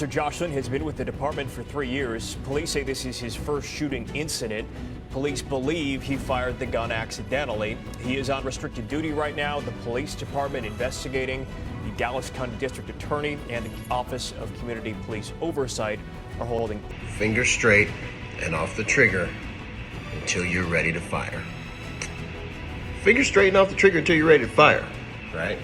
Officer Jocelyn has been with the department for 3 years. Police say this is his first shooting incident. Police believe he fired the gun accidentally. He is on restricted duty right now. The police department investigating. The Dallas County District Attorney and the Office of Community Police Oversight are holding. Finger straight and off the trigger until you're ready to fire. Finger straight and off the trigger until you're ready to fire, right?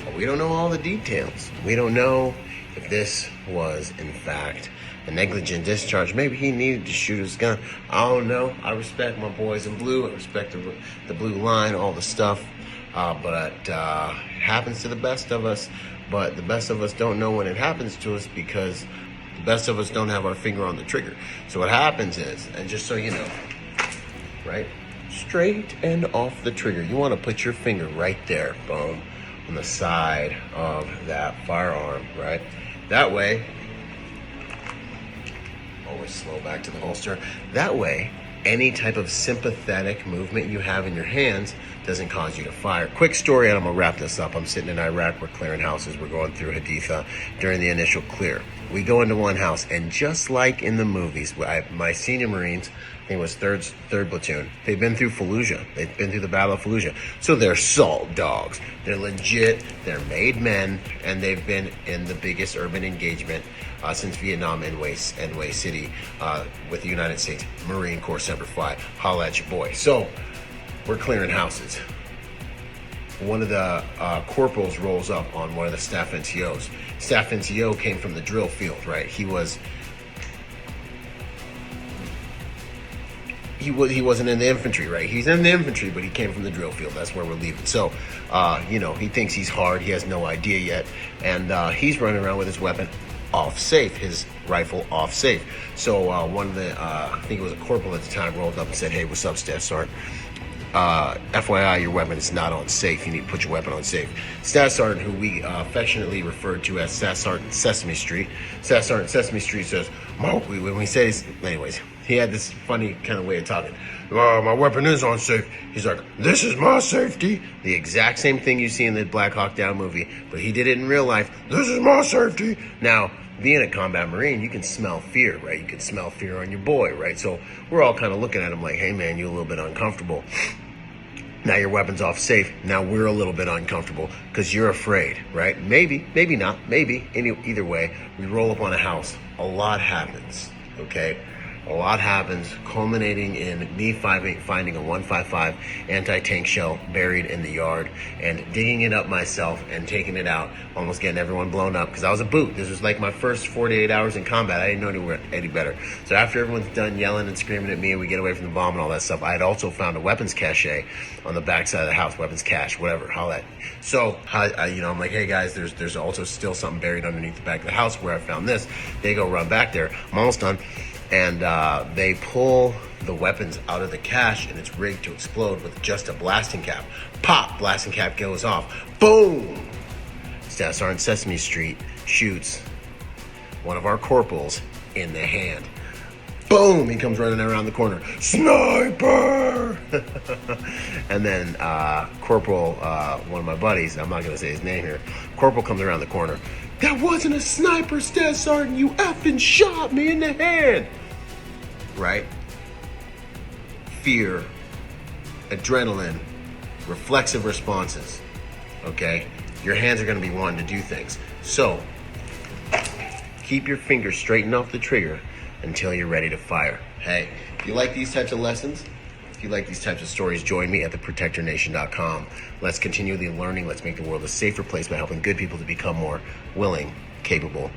But we don't know all the details. We don't know if this was, in fact, a negligent discharge. Maybe he needed to shoot his gun. I don't know. I respect my boys in blue. I respect the blue line, all the stuff. But it happens to the best of us. But the best of us don't know when it happens to us because the best of us don't have our finger on the trigger. So what happens is, and just so you know, right? Straight and off the trigger. You want to put your finger right there, boom, on the side of that firearm, right? That way, always slow back to the holster. That way, any type of sympathetic movement you have in your hands doesn't cause you to fire. Quick story, and I'm gonna wrap this up. I'm sitting in Iraq, we're clearing houses, we're going through Haditha during the initial clear. We go into one house, and just like in the movies, my senior Marines, I think it was third platoon, they've been through Fallujah, they've been through the Battle of Fallujah. So they're salt dogs, they're legit, they're made men, and they've been in the biggest urban engagement since Vietnam and Way City with the United States Marine Corps Semper Fi. Holla at your boy. So we're clearing houses. One of the corporals rolls up on one of the staff NCOs. Staff NCO came from the drill field, right? He wasn't in the infantry, right? He's in the infantry, but he came from the drill field. That's where we're leaving. So, he thinks he's hard. He has no idea yet. And he's running around with his weapon off safe, his rifle off safe. So one of the, I think it was a corporal at the time, rolled up and said, "Hey, what's up, Staff Sergeant? FYI, your weapon is not on safe. You need to put your weapon on safe." Staff Sergeant, who we affectionately referred to as Staff Sergeant Sesame Street. Staff Sergeant Sesame Street says, when we say this, anyways, he had this funny kind of way of talking. "My weapon is on safe." He's like, "This is my safety." The exact same thing you see in the Black Hawk Down movie, but he did it in real life. "This is my safety." Now, being a combat Marine, you can smell fear, right? You can smell fear on your boy, right? So we're all kind of looking at him like, "Hey man, you're a little bit uncomfortable. Now your weapon's off safe. Now we're a little bit uncomfortable because you're afraid," right? Maybe, maybe not, maybe. Either way, we roll up on a house. A lot happens, okay? A lot happens, culminating in me finding a 155 anti-tank shell buried in the yard and digging it up myself and taking it out, almost getting everyone blown up because I was a boot. This was like my first 48 hours in combat. I didn't know any better. So after everyone's done yelling and screaming at me and we get away from the bomb and all that stuff, I had also found a weapons cache on the backside of the house, weapons cache, whatever, all that. So, I'm like, "Hey guys, there's also still something buried underneath the back of the house where I found this." They go run back there. I'm almost done. And they pull the weapons out of the cache, and it's rigged to explode with just a blasting cap. Pop! Blasting cap goes off. Boom! Staff Sergeant Sesame Street shoots one of our corporals in the hand. Boom! He comes running around the corner. "Sniper!" And then Corporal, one of my buddies, I'm not going to say his name here, Corporal comes around the corner. "That wasn't a sniper, Staff Sergeant. You effing shot me in the hand." Right? Fear, adrenaline, reflexive responses. Okay? Your hands are going to be wanting to do things. So, keep your fingers straightened off the trigger until you're ready to fire. Hey, if you like these types of lessons, if you like these types of stories, join me at theprotectornation.com. Let's continue the learning. Let's make the world a safer place by helping good people to become more willing, capable,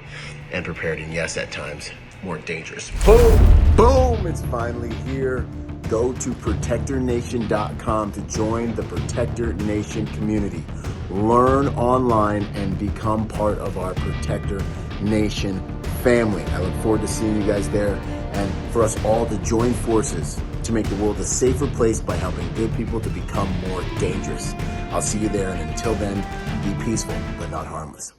and prepared, and yes, at times, more dangerous. Boom! Boom! It's finally here. Go to protectornation.com to join the Protector Nation community. Learn online and become part of our Protector Nation family. I look forward to seeing you guys there and for us all to join forces to make the world a safer place by helping good people to become more dangerous. I'll see you there, and until then, be peaceful but not harmless.